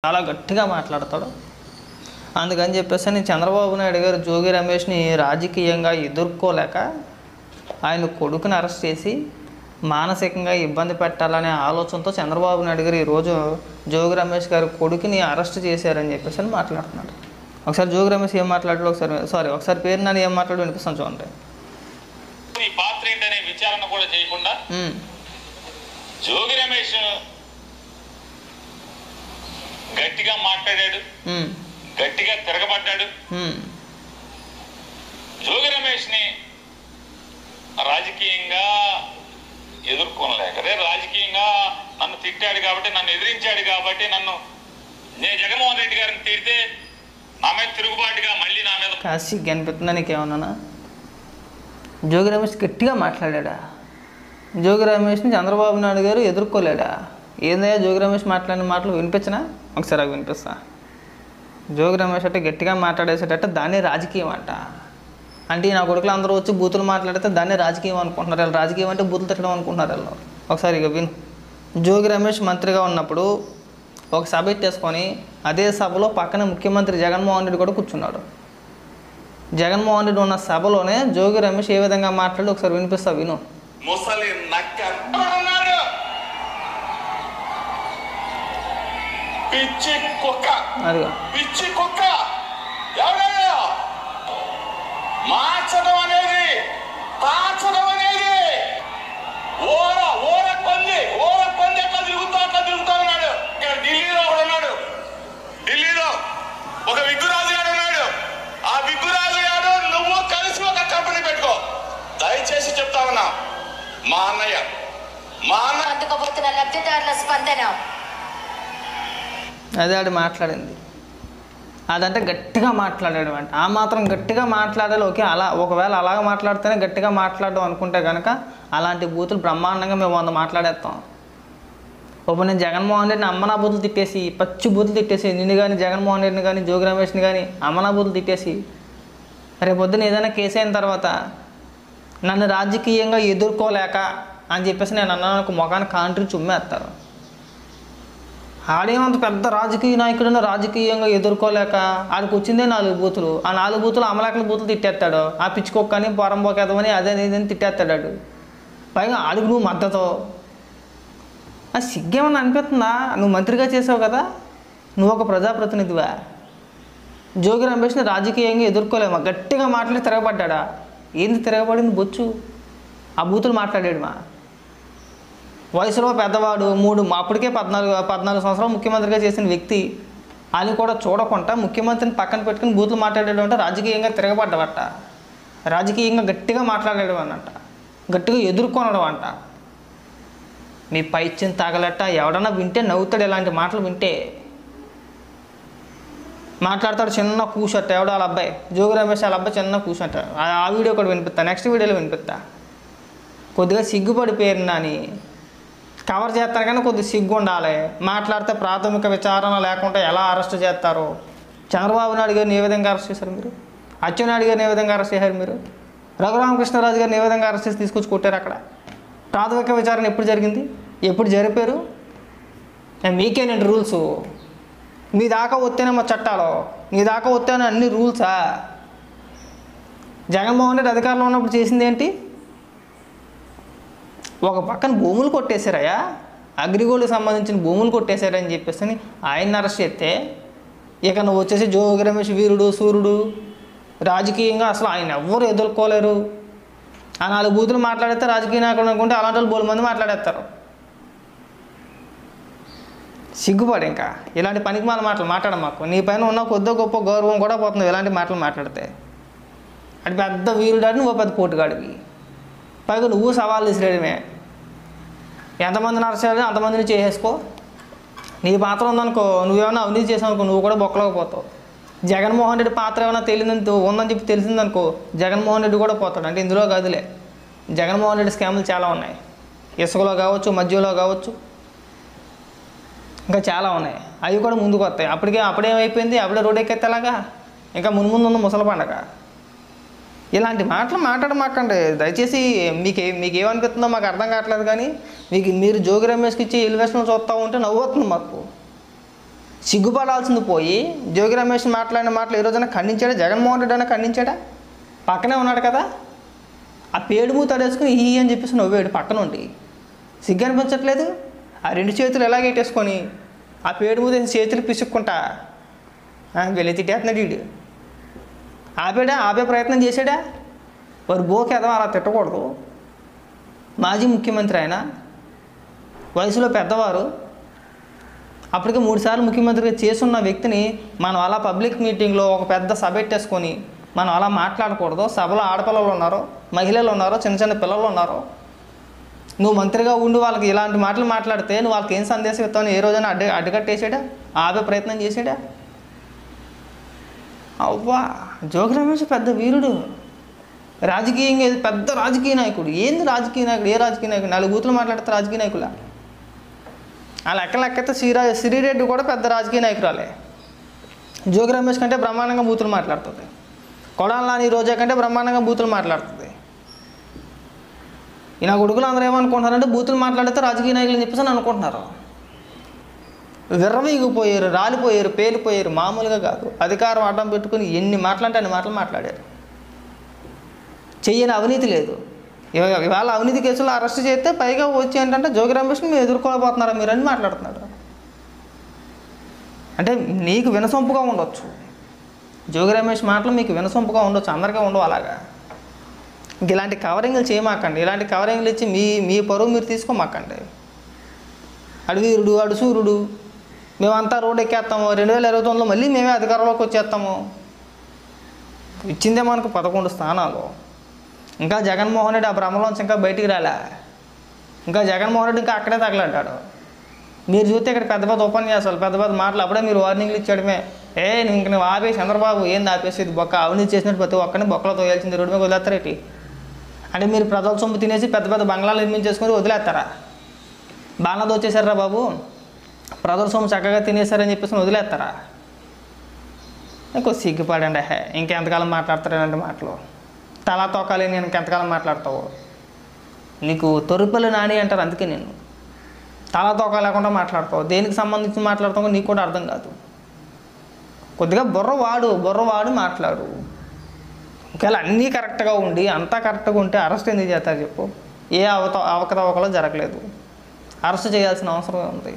చాలా గట్టిగా మాట్లాడతాడు. అందుకని చెప్పేసి నేను చంద్రబాబు నాయుడు గారు జోగి రమేష్ని రాజకీయంగా ఎదుర్కోలేక ఆయన కొడుకుని అరెస్ట్ చేసి మానసికంగా ఇబ్బంది పెట్టాలనే ఆలోచనతో చంద్రబాబు నాయుడు గారు ఈరోజు జోగి రమేష్ గారి కొడుకుని అరెస్ట్ చేశారని చెప్పేసి అని మాట్లాడుతున్నాడు. ఒకసారి జోగి రమేష్ ఏం మాట్లాడాడు ఒకసారి పేరు నన్ను ఏం మాట్లాడు వినిపిస్తాను చూడండి. ఈ పాత్ర ఏంటనే విచారణ కూడా చేయకుండా జోగి రమేష్ గట్టిగా మాట్లాడాడు, గట్టిగా తిరగబడ్డాడు. జోగి రమేష్ ని రాజకీయంగా ఎదుర్కోలేక, రాజకీయంగా నన్ను తిట్టాడు కాబట్టి, నన్ను ఎదిరించాడు కాబట్టి, నేను జగన్మోహన్ రెడ్డి గారిని తిడితే నా మీద తిరుగుబాటుగా మళ్ళీ నా మీద కాశీ కనిపిస్తుందా నీకేమన్నా? జోగి రమేష్ గట్టిగా మాట్లాడా? జోగి రమేష్ని చంద్రబాబు నాయుడు గారు ఎదుర్కోలేడా? ఏందయ్యా జోగి రమేష్ మాట్లాడిన మాటలు వినిపించినా? ఒకసారి అవి వినిపిస్తా. జోగి రమేష్ అంటే గట్టిగా మాట్లాడేసేటట్టు దాన్ని రాజకీయం అంట. అంటే నా కొడుకులు అందరూ వచ్చి బూతులు మాట్లాడితే దాన్ని రాజకీయం అనుకుంటున్నారు. వాళ్ళు రాజకీయం అంటే బూతులు తిట్టడం అనుకుంటున్నారు వాళ్ళు. ఒకసారి ఇక విను. జోగి రమేష్ మంత్రిగా ఉన్నప్పుడు ఒక సభ పెట్టేసుకొని అదే సభలో పక్కన ముఖ్యమంత్రి జగన్మోహన్ రెడ్డి కూడా కూర్చున్నాడు. జగన్మోహన్ రెడ్డి ఉన్న సభలోనే జోగి రమేష్ ఏ విధంగా మాట్లాడి ఒకసారి వినిపిస్తా విను. ముసలి నక్క, పిచ్చి కుక్క, అదిగా పిచ్చి కుక్క, ఎవరైనా మార్చడం అనేది, తాచడం అనేది, ఓర పంది ఎట్లా తిరుగుతా ఉన్నాడు. ఇక్కడ ఢిల్లీలో ఒకడు ఉన్నాడు. ఢిల్లీలో ఒక విగ్గురాజు గారు ఉన్నాడు. ఆ విగ్గురాజు గారు నువ్వు కలిసి ఒక కంపెనీ పెట్టుకో. దయచేసి చెప్తా ఉన్నా, మా అన్నయ్య అందుకోబోతున్న లబ్ధిదారుల స్పందన అదే ఆడు మాట్లాడింది. అదంటే గట్టిగా మాట్లాడాడు అంట. ఆ మాత్రం గట్టిగా మాట్లాడాలి. ఓకే, అలా ఒకవేళ అలాగ మాట్లాడితేనే గట్టిగా మాట్లాడడం అనుకుంటే కనుక అలాంటి బూతులు బ్రహ్మాండంగా మేము 100 మాట్లాడేస్తాం. ఇప్పుడు నేను జగన్మోహన్ రెడ్డిని అమ్మనా బూతులు తిట్టేసి, పచ్చి బూతులు తిట్టేసి, నిన్ను కానీ జగన్మోహన్ రెడ్డిని కానీ జోగి రమేష్ని కానీ అమ్మనా బూతులు తిట్టేసి, రేపొద్దున ఏదైనా కేసు అయిన తర్వాత నన్ను రాజకీయంగా ఎదుర్కోలేక అని చెప్పేసి నేను అన్నాను మొఖాన్ని కాంట్రీ చుమ్మేస్తారు. ఆడేమంత పెద్ద రాజకీయ నాయకుడిని రాజకీయంగా ఎదుర్కోలేక ఆడికి వచ్చిందే 4 బూతులు. ఆ 4 బూతులు అమలాకల బూతులు తిట్టేస్తాడు. ఆ పిచ్చుకొక్కని పొరంబోకేదమని అదే ఇదని తిట్టేస్తాడు. పైగా ఆడికి నువ్వు మద్దతు. ఆ సిగ్గేమన్నా అనిపిస్తుందా? నువ్వు మంత్రిగా చేసావు కదా, నువ్వు ఒక ప్రజాప్రతినిధివా? జోగి రమేష్ని రాజకీయంగా ఎదుర్కోలేమా? గట్టిగా మాట్లాడి తిరగబడ్డా. ఏంది తిరగబడింది? బొచ్చు ఆ బూతులు మాట్లాడాడు. మా వయసులో పెద్దవాడు, అప్పటికే 14 సంవత్సరాలు ముఖ్యమంత్రిగా చేసిన వ్యక్తి, అని కూడా చూడకుండా ముఖ్యమంత్రిని పక్కన పెట్టుకుని బూతులు మాట్లాడాడు అంటే రాజకీయంగా తిరగబడ్డవట, రాజకీయంగా గట్టిగా మాట్లాడాడు అన్నట్ట, గట్టిగా ఎదుర్కొనడం అంట. మీ పైచ్యం తగలట. ఎవడన్నా వింటే నవ్వుతాడు. ఇలాంటి మాటలు వింటే మాట్లాడతాడు. చిన్న కూషట్ట ఎవడో వాళ్ళ అబ్బాయి జోగి రమేష్ వాళ్ళ అబ్బాయి చిన్న కూషట్ట. ఆ వీడియో కూడా వినిపిస్తా, నెక్స్ట్ వీడియోలో వినిపిస్తా. కొద్దిగా సిగ్గుపడిపోయినా అని కవర్ చేస్తారు కానీ కొద్దిగా సిగ్గు ఉండాలి. మాట్లాడితే ప్రాథమిక విచారణ లేకుండా ఎలా అరెస్ట్ చేస్తారు? చంద్రబాబు నాయుడు గారిని ఏ విధంగా అరెస్ట్ చేశారు మీరు? అచ్చెన్నాయుడు గారిని ఏ విధంగా అరెస్ట్ చేశారు మీరు? రఘురామకృష్ణరాజు గారిని ఏ విధంగా అరెస్ట్ చేసి తీసుకొచ్చి కొట్టారు? అక్కడ ప్రాథమిక విచారణ ఎప్పుడు జరిగింది? ఎప్పుడు జరిపారు? మీకేనండి రూల్స్. మీ దాకా వస్తేనే మా చట్టాలు, మీ దాకా వస్తేనే అన్ని రూల్సా? జగన్మోహన్ రెడ్డి అధికారంలో ఉన్నప్పుడు చేసింది ఏంటి? ఒక పక్కన భూములు కొట్టేశారయ్యా, అగ్రిగోల్డ్కి సంబంధించిన భూములు కొట్టేశారని చెప్పేసి ఆయన్ని అరెస్ట్ చేస్తే, ఇక నువ్వు వచ్చేసి జోగి రమేష్ వీరుడు సూర్యుడు, రాజకీయంగా అసలు ఆయన ఎవ్వరు ఎదుర్కోలేరు. ఆ 4 బూతులు మాట్లాడితే రాజకీయ నాయకుడు అనుకుంటే అలాంటి వాళ్ళు 4 మంది మాట్లాడేస్తారు. సిగ్గుపడి ఇంకా ఇలాంటి పనికి మాటలు మాట్లాడమాకు. నీ పైన ఉన్న కొద్దో గొప్ప గౌరవం కూడా పోతుంది ఇలాంటి మాటలు మాట్లాడితే. అది పెద్ద వీరుడాడు, నువ్వు పెద్ద పోటుగాడివి. పైగా నువ్వు సవాళ్ళు విసిరేయడమే. ఎంతమందిని అరెస్ట్ చేయాలి అంతమందిని చేసేసుకో. నీ పాత్ర ఉందనుకో, నువ్వేమైనా అవినీతి చేసావు అనుకో, నువ్వు కూడా బొక్కలోకి పోతావు. జగన్మోహన్ రెడ్డి పాత్ర ఏమైనా ఉందని చెప్పి తెలిసిందనుకో, జగన్మోహన్ రెడ్డి కూడా పోతాడు. అంటే ఇందులో కాదులే, జగన్మోహన్ రెడ్డి స్కాములు చాలా ఉన్నాయి. ఇసుకలో కావచ్చు, మధ్యలో కావచ్చు, ఇంకా చాలా ఉన్నాయి. అవి కూడా ముందుకు వస్తాయి. అప్పుడేమైపోయింది? అప్పుడే రోడ్డు ఎక్కేత్తేలాగా ఇంకా ముందు ఉంది ముసలి పండగ. ఇలాంటి మాటలు మాట్లాడమాకండి దయచేసి. మీకేమనిపిస్తుందో మాకు అర్థం కావట్లేదు కానీ మీరు జోగి రమేష్కి ఇచ్చి ఎలివేషన్ చూస్తూ ఉంటే నవ్వుతుంది మాకు. సిగ్గుపడాల్సింది పోయి జోగి రమేష్ మాట్లాడిన మాటలు ఏ రోజైనా ఖండించాడా? జగన్మోహన్ రెడ్డి అయినా ఖండించాడా? పక్కనే ఉన్నాడు కదా, ఆ పేడుము తడేసుకుని ఈ అని చెప్పేసి నవ్వాడు పక్కన ఉండి. సిగ్గు అనిపించట్లేదు? ఆ 2 చేతులు ఎలాగెట్టేసుకొని ఆ పేడుము చేతులు పిసుక్కుంటా వెళ్ళి తిట్టేస్తున్నాడు వీడు. ఆపే ప్రయత్నం చేశాడా? వారు బోకేదా అలా తిట్టకూడదు. మాజీ ముఖ్యమంత్రి ఆయన, వయసులో పెద్దవారు, అప్పటికే 3 సార్లు ముఖ్యమంత్రిగా చేసున్న వ్యక్తిని మనం అలా పబ్లిక్ మీటింగ్లో ఒక పెద్ద సభ పెట్టేసుకొని మనం అలా మాట్లాడకూడదు. సభలో ఆడపిల్లలు ఉన్నారు, మహిళలు ఉన్నారు, చిన్న చిన్న పిల్లలు ఉన్నారు. నువ్వు మంత్రిగా ఉండి వాళ్ళకి ఇలాంటి మాటలు మాట్లాడితే నువ్వు వాళ్ళకి ఏం సందేశం ఇస్తావని ఏ రోజైనా అడ్డుకట్టేసాడా? ఆపే ప్రయత్నం చేసాడా? అవ్వా, జోగి రమేష్ పెద్ద వీరుడు, రాజకీయంగా పెద్ద రాజకీయ నాయకుడు. ఏంది రాజకీయ నాయకుడు? ఏ రాజకీయ నాయకుడు? 4 బూతులు మాట్లాడితే రాజకీయ నాయకులా? ఆ లెక్కైతే శ్రీరెడ్డి కూడా పెద్ద రాజకీయ నాయకురాలే. జోగి రమేష్ కంటే బ్రహ్మాండంగా బూతులు మాట్లాడుతుంది. కొడాలి నాని రోజా కంటే బ్రహ్మాండంగా బూతులు మాట్లాడుతుంది. నా కొడుకులు అందరూ ఏమనుకుంటున్నారంటే బూతులు మాట్లాడితే రాజకీయ నాయకులు అని చెప్పేసి అనుకుంటున్నారు. విర్రవీగిపోయారు, రాలిపోయారు, పేలిపోయారు. మామూలుగా కాదు, అధికారం అడ్డం పెట్టుకుని ఎన్ని మాటలంటే అన్ని మాటలు మాట్లాడారు. చెయ్యని అవినీతి లేదు. ఇవాళ అవినీతి కేసులో అరెస్ట్ చేస్తే పైగా వచ్చి ఏంటంటే జోగి రమేష్ని మీరు ఎదుర్కోలేకపోతున్నారా మీరు అని మాట్లాడుతున్నాడు. అంటే నీకు వినసొంపుగా ఉండొచ్చు, జోగి రమేష్ మాటలు మీకు వినసొంపుగా ఉండొచ్చు, అందరికీ ఉండవు అలాగా. ఇంక ఇలాంటి కవరింగ్లు చేయమాకండి. ఇలాంటి కవరింగ్లు ఇచ్చి మీ పరువు మీరు తీసుకోమాకండి. అడువీరుడు, అడుసూరుడు, మేమంతా రోడ్డు ఎక్కేస్తాము, 2029లో మళ్ళీ మేమే అధికారంలోకి వచ్చేస్తాము. ఇచ్చిందే మనకు 11 స్థానాలు. ఇంకా జగన్మోహన్ రెడ్డి ఆ భ్రమలోంచి ఇంకా బయటికి రాలే. ఇంకా జగన్మోహన్ రెడ్డి ఇంకా అక్కడే తగలంటాడు. మీరు చూస్తే ఇక్కడ పెద్ద పెద్ద ఉపన్యాసాలు, పెద్ద పెద్ద మాటలు, అప్పుడే మీరు వార్నింగ్లు ఇచ్చాడమే. ఇంక నువ్వు ఆపేసి చంద్రబాబు ఏంది ఆపేసి ఇది బొక్క, అవినీతి చేసినట్టు ప్రతి ఒక్కరిని బొక్కలో తోయాల్సింది, రోడ్డు మీద వదిలేస్తారేటి? అంటే మీరు ప్రజల సొమ్ము తినేసి పెద్ద పెద్ద బంగ్లాలు నిర్మించేసుకొని వదిలేస్తారా? బాగా దోచేశారా బాబు, ప్రజల సొమ్ము చక్కగా తినేశారని చెప్పేసి వదిలేస్తారా? ఇంకో సిగ్గుపడండి. ఇంకెంతకాలం మాట్లాడతారనంటే మాటలు తలా తోకాలి. నేను ఇంకెంతకాలం మాట్లాడతావు? నీకు తొరుపల్లి నాని అంటారు, అందుకే నేను తలా తోక లేకుండా మాట్లాడతావు. దేనికి సంబంధించి మాట్లాడతావు నీకు కూడా అర్థం కాదు. కొద్దిగా బుర్ర వాడు మాట్లాడు. ఒకవేళ అన్నీ కరెక్ట్గా ఉండి అంతా కరెక్ట్గా ఉంటే అరెస్ట్ ఎందుకు చేస్తారు చెప్పు? ఏ అవకతవకలో జరగలేదు, అరెస్ట్ చేయాల్సిన అవసరం ఉంది.